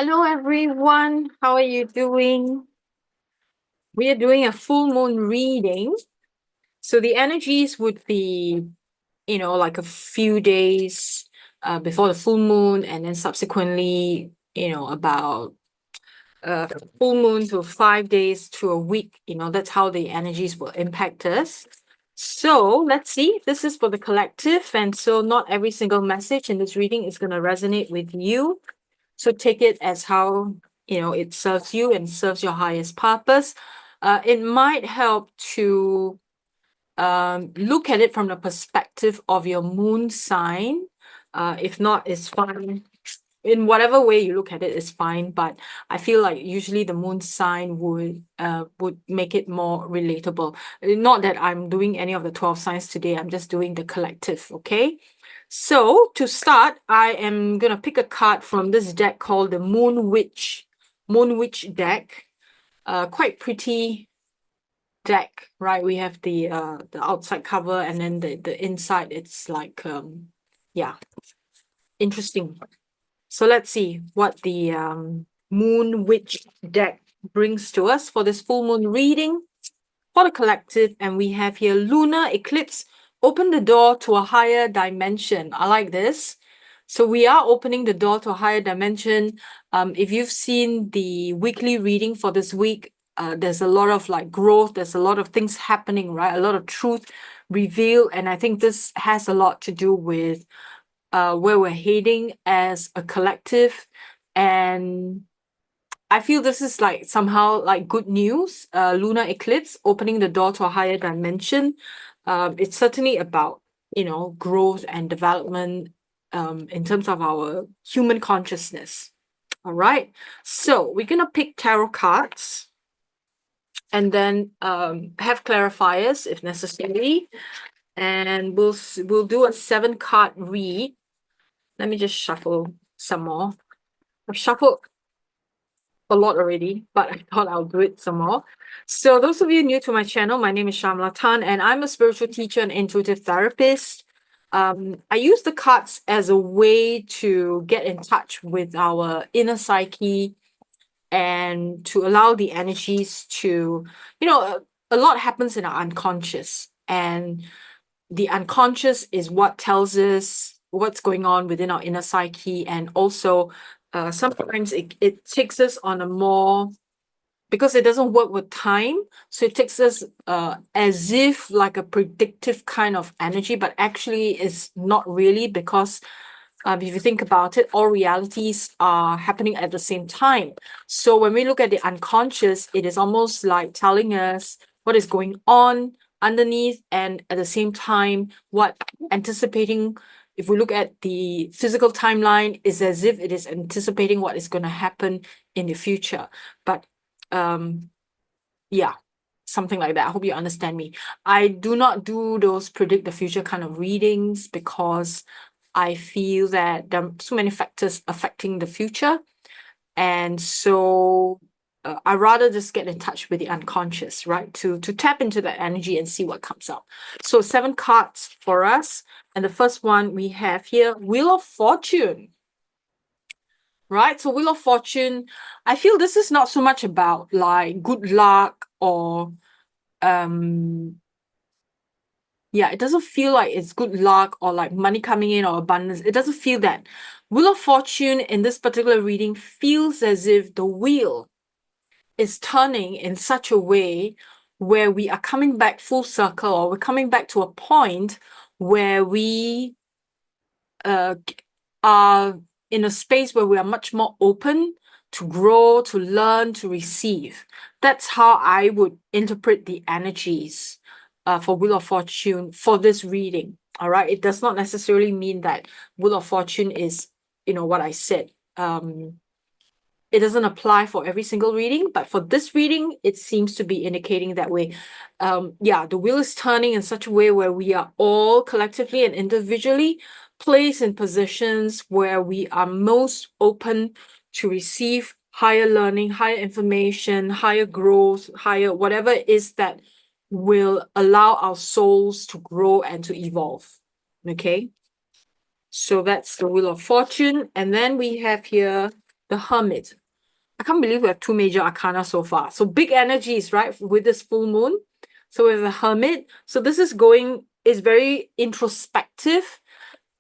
Hello, everyone. How are you doing? We are doing a full moon reading. So the energies would be, like a few days before the full moon, and then subsequently, about full moon to 5 days to a week. That's how the energies will impact us. So let's see. This is for the collective. And so not every single message in this reading is going to resonate with you. So take it as how, it serves you and serves your highest purpose. It might help to look at it from the perspective of your moon sign. If not, it's fine. In whatever way you look at it, it's fine. But I feel like usually the moon sign would make it more relatable. Not that I'm doing any of the 12 signs today. I'm just doing the collective, okay? So to start, I am gonna pick a card from this deck called the Moon Witch deck. Quite pretty deck, right? We have the outside cover, and then the inside, it's like yeah, interesting. So let's see what the Moon Witch deck brings to us for this full moon reading for the collective. And we have here lunar eclipse, open the door to a higher dimension. I like this. So we are opening the door to a higher dimension. If you've seen the weekly reading for this week, there's a lot of like growth. There's a lot of things happening, right? A lot of truth revealed. And I think this has a lot to do with where we're heading as a collective. And I feel this is like somehow like good news. Lunar eclipse opening the door to a higher dimension. It's certainly about, growth and development in terms of our human consciousness. All right. So we're gonna pick tarot cards and then have clarifiers if necessary. And we'll do a 7-card read. Let me just shuffle some more. I've shuffled a lot already, but I thought I'll do it some more. So those of you new to my channel, my name is Shamla Tan, and I'm a spiritual teacher and intuitive therapist. I use the cards as a way to get in touch with our inner psyche and to allow the energies to, a lot happens in our unconscious, and the unconscious is what tells us what's going on within our inner psyche. And also sometimes it takes us on a more, because it doesn't work with time, so it takes us as if like a predictive kind of energy, but actually it's not really, because if you think about it, all realities are happening at the same time. So when we look at the unconscious, it is almost like telling us what is going on underneath, and at the same time, what anticipating. If we look at the physical timeline, is as if it is anticipating what is going to happen in the future. But yeah, something like that. I hope you understand me. I do not do those predict the future kind of readings, because I feel that there are so many factors affecting the future. And so I rather just get in touch with the unconscious, right? To tap into that energy and see what comes up. So 7 cards for us. And the first one we have here, Wheel of Fortune. Right? So Wheel of Fortune, I feel this is not so much about like good luck or yeah, it doesn't feel like it's good luck or like money coming in or abundance. It doesn't feel that. Wheel of Fortune in this particular reading feels as if the wheel is turning in such a way where we are coming back full circle, or we're coming back to a point where we are in a space where we are much more open to grow, to learn, to receive. That's how I would interpret the energies for Wheel of Fortune for this reading. All right. It does not necessarily mean that Wheel of Fortune is, what I said. It doesn't apply for every single reading, but for this reading, it seems to be indicating that way. Yeah, the wheel is turning in such a way where we are all collectively and individually placed in positions where we are most open to receive higher learning, higher information, higher growth, higher whatever it is that will allow our souls to grow and to evolve. Okay, so that's the Wheel of Fortune. And then we have here the Hermit. I can't believe we have 2 major arcana so far. So big energies, right, with this full moon. So we have the Hermit. So this is very introspective,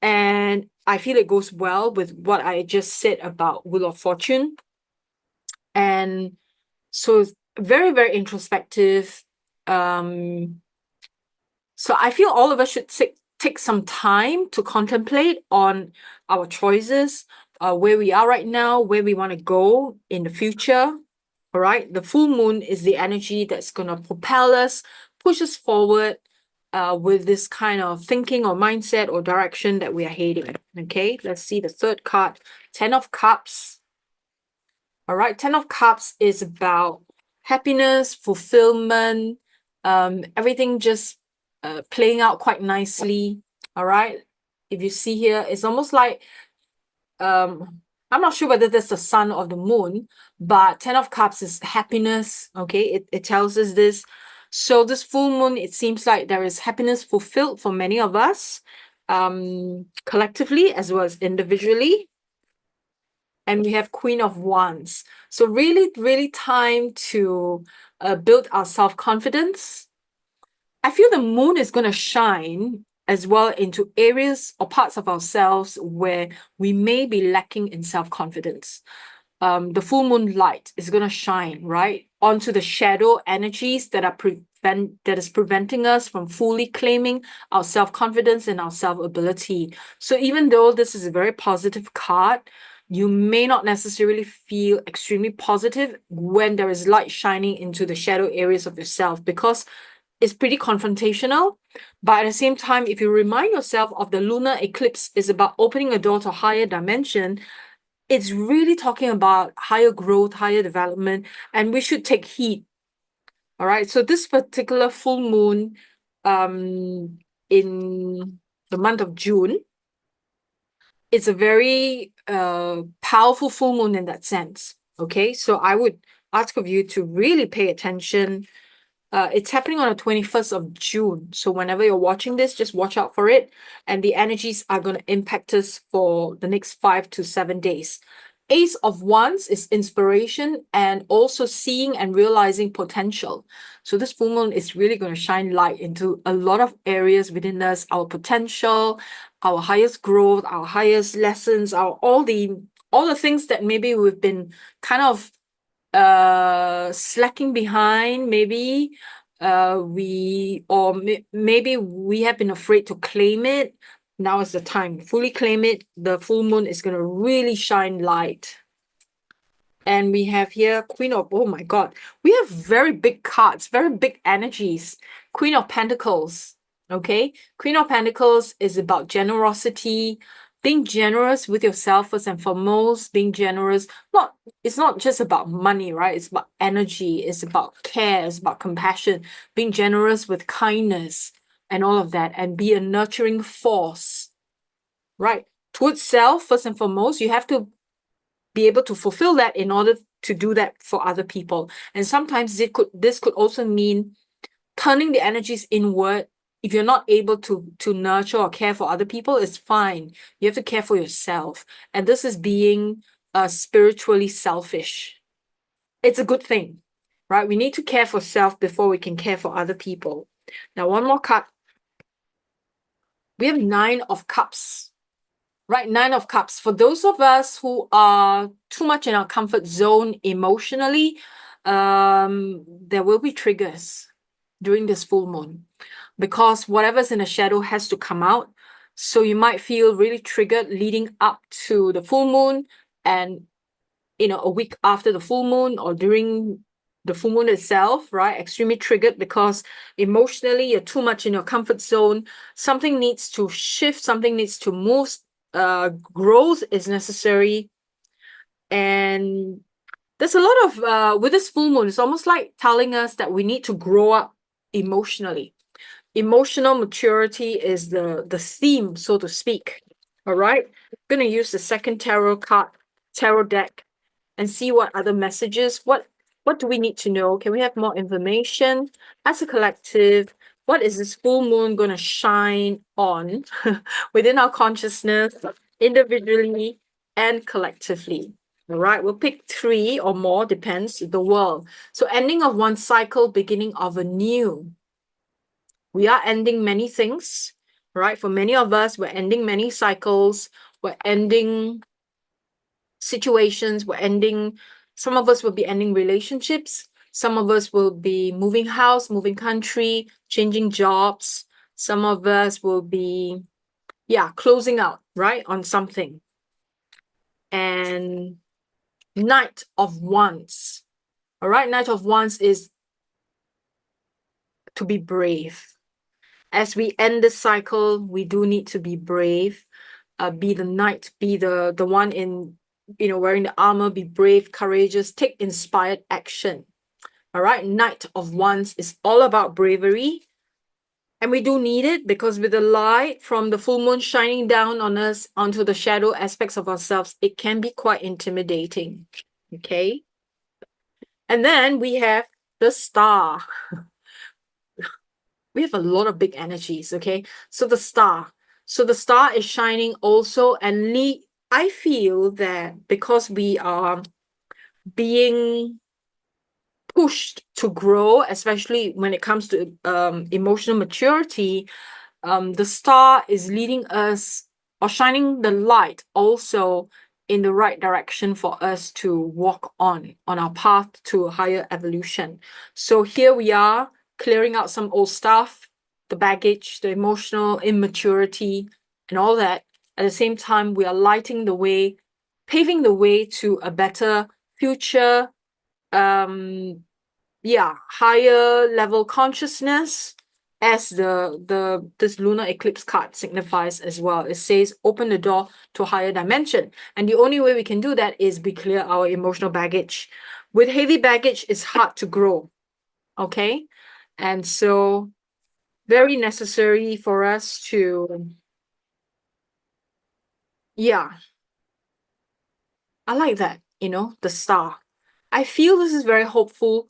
and I feel it goes well with what I just said about Wheel of Fortune. And so it's very, very introspective. So I feel all of us should take some time to contemplate on our choices, where we are right now, where we want to go in the future. All right. The full moon is the energy that's going to propel us, push us forward with this kind of thinking or mindset or direction that we are heading. Okay. Let's see the third card, 10 of Cups. All right. 10 of Cups is about happiness, fulfillment, everything just playing out quite nicely. All right. If you see here, it's almost like I'm not sure whether that's the sun or the moon, but 10 of Cups is happiness. Okay, it tells us this. So this full moon, it seems like there is happiness fulfilled for many of us, collectively as well as individually. And we have Queen of Wands. So really, really time to build our self-confidence. I feel the moon is going to shine as well into areas or parts of ourselves where we may be lacking in self-confidence. The full moon light is going to shine, right, onto the shadow energies that is preventing us from fully claiming our self-confidence and our self-ability. So even though this is a very positive card, you may not necessarily feel extremely positive when there is light shining into the shadow areas of yourself, because it's pretty confrontational. But at the same time, if you remind yourself of the lunar eclipse is about opening a door to higher dimension, it's really talking about higher growth, higher development, and we should take heed. All right. So this particular full moon in the month of June, it's a very powerful full moon in that sense. Okay. So I would ask of you to really pay attention. It's happening on the 21st of June. So whenever you're watching this, just watch out for it. And the energies are going to impact us for the next 5 to 7 days. Ace of Wands is inspiration and also seeing and realizing potential. So this full moon is really going to shine light into a lot of areas within us, our potential, our highest growth, our highest lessons, all the things that maybe we've been kind of slacking behind. Maybe maybe we have been afraid to claim it. Now is the time. Fully claim it. The full moon is going to really shine light. And we have here Queen of, oh my God, we have very big cards, very big energies. Queen of Pentacles. Okay, Queen of Pentacles is about generosity, being generous with yourself first and foremost, being generous. It's not just about money, right? It's about energy, it's about care, it's about compassion, being generous with kindness and all of that, and be a nurturing force, right? Towards self, first and foremost, you have to be able to fulfill that in order to do that for other people. And sometimes this could also mean turning the energies inward. If you're not able to nurture or care for other people, it's fine. You have to care for yourself. And this is being spiritually selfish. It's a good thing, right? We need to care for self before we can care for other people. Now, one more card. We have 9 of Cups. Right, 9 of Cups. For those of us who are too much in our comfort zone emotionally, there will be triggers during this full moon, because whatever's in the shadow has to come out. So you might feel really triggered leading up to the full moon, and a week after the full moon or during the full moon itself, right? Extremely triggered because emotionally you're too much in your comfort zone. Something needs to shift, something needs to move. Growth is necessary. And there's a lot of with this full moon, it's almost like telling us that we need to grow up emotionally. Emotional maturity is the theme, so to speak. All right, I'm going to use the second tarot deck and see what other messages, what do we need to know? Can we have more information as a collective? What is this full moon going to shine on within our consciousness, individually and collectively? All right, we'll pick 3 or more, depends, the world. So ending of one cycle, beginning of a new. We are ending many things, right? For many of us, we're ending many cycles. We're ending situations. Some of us will be ending relationships. Some of us will be moving house, moving country, changing jobs. Some of us will be, closing out, right, on something. And Knight of Wands. All right, Knight of Wands is to be brave. As we end the cycle, we do need to be brave. Be the knight, be the one in, wearing the armor, be brave, courageous, take inspired action. All right, Knight of Wands is all about bravery. And we do need it because with the light from the full moon shining down on us, onto the shadow aspects of ourselves, it can be quite intimidating. Okay. And then we have the Star. We have a lot of big energies, okay? So the Star. So the Star is shining also, and I feel that because we are being pushed to grow, especially when it comes to emotional maturity, the Star is leading us or shining the light also in the right direction for us to walk on our path to a higher evolution. So here we are, clearing out some old stuff, the baggage, the emotional immaturity, and all that. At the same time, we are lighting the way, paving the way to a better future, higher level consciousness, as this lunar eclipse card signifies as well. It says open the door to a higher dimension. And the only way we can do that is we clear our emotional baggage. With heavy baggage, it's hard to grow. Okay? And so very necessary for us to, I like that, the Star. I feel this is very hopeful.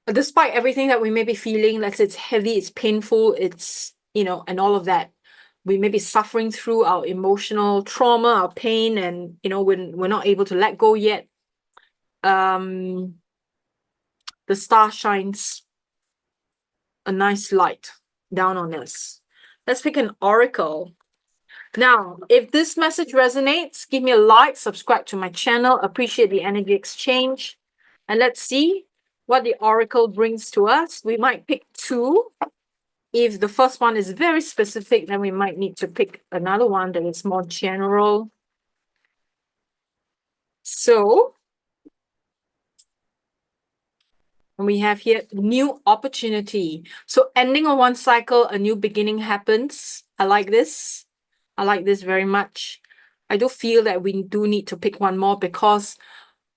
Despite everything that we may be feeling, let's say it's heavy, it's painful, it's, and all of that, we may be suffering through our emotional trauma, our pain, and, we're not able to let go yet. The Star shines a nice light down on us. Let's pick an oracle. Now, if this message resonates, give me a like, subscribe to my channel, appreciate the energy exchange, and let's see what the oracle brings to us. We might pick 2. If the first one is very specific, then we might need to pick another one that is more general. So, we have here new opportunity. So ending of one cycle, a new beginning happens. I like this. I like this very much. I do feel that we do need to pick one more because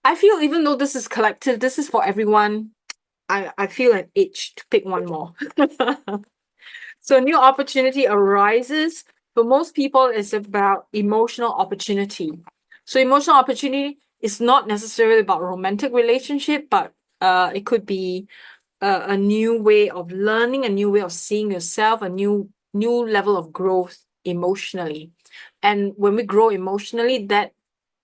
I feel even though this is collective, this is for everyone. I feel an itch to pick one more. So new opportunity arises. For most people, it's about emotional opportunity. So emotional opportunity is not necessarily about a romantic relationship, but it could be a new way of learning, a new way of seeing yourself, a new level of growth emotionally. And when we grow emotionally, that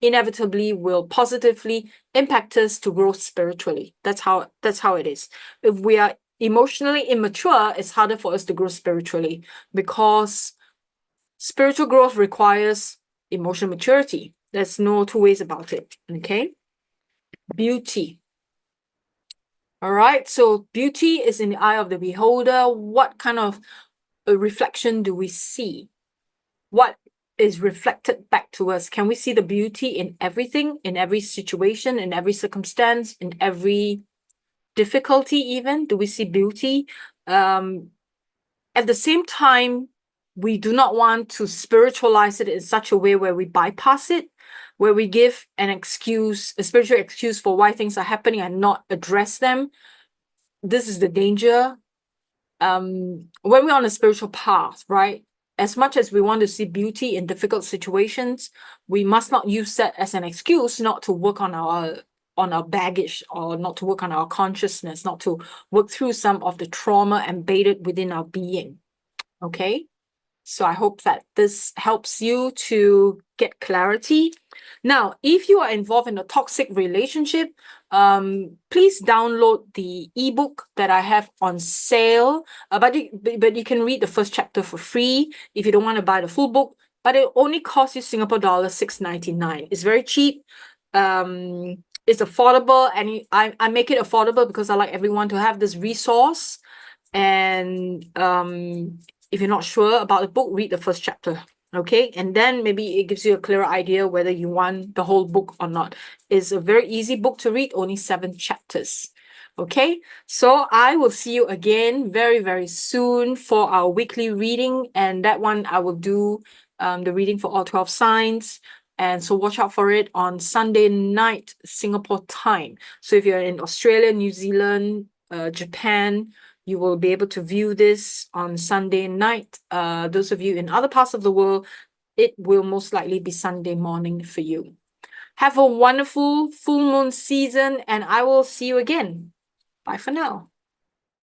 inevitably will positively impact us to grow spiritually. That's how it is. If we are emotionally immature, it's harder for us to grow spiritually because spiritual growth requires emotional maturity. There's no two ways about it. Okay. Beauty. All right. So beauty is in the eye of the beholder. What kind of a reflection do we see? What is reflected back to us? Can we see the beauty in everything, in every situation, in every circumstance, in every difficulty even? Do we see beauty? At the same time, we do not want to spiritualize it in such a way where we bypass it, where we give an excuse, a spiritual excuse for why things are happening and not address them. This is the danger. When we're on a spiritual path, right? As much as we want to see beauty in difficult situations, we must not use that as an excuse not to work on our baggage, or not to work on our consciousness, not to work through some of the trauma embedded within our being. Okay? So I hope that this helps you to get clarity. Now, if you are involved in a toxic relationship, please download the ebook that I have on sale. But you can read the first chapter for free if you don't want to buy the full book. But it only costs you Singapore dollars $6.99. It's very cheap. It's affordable, and I make it affordable because I like everyone to have this resource. And if you're not sure about the book, read the first chapter. Okay, and then maybe it gives you a clearer idea whether you want the whole book or not. It's a very easy book to read, only 7 chapters. Okay, so I will see you again very, very soon for our weekly reading. And that one I will do the reading for all 12 signs. And so watch out for it on Sunday night, Singapore time. So if you're in Australia, New Zealand, Japan, you will be able to view this on Sunday night. Those of you in other parts of the world, it will most likely be Sunday morning for you. Have a wonderful full moon season, and I will see you again. Bye for now.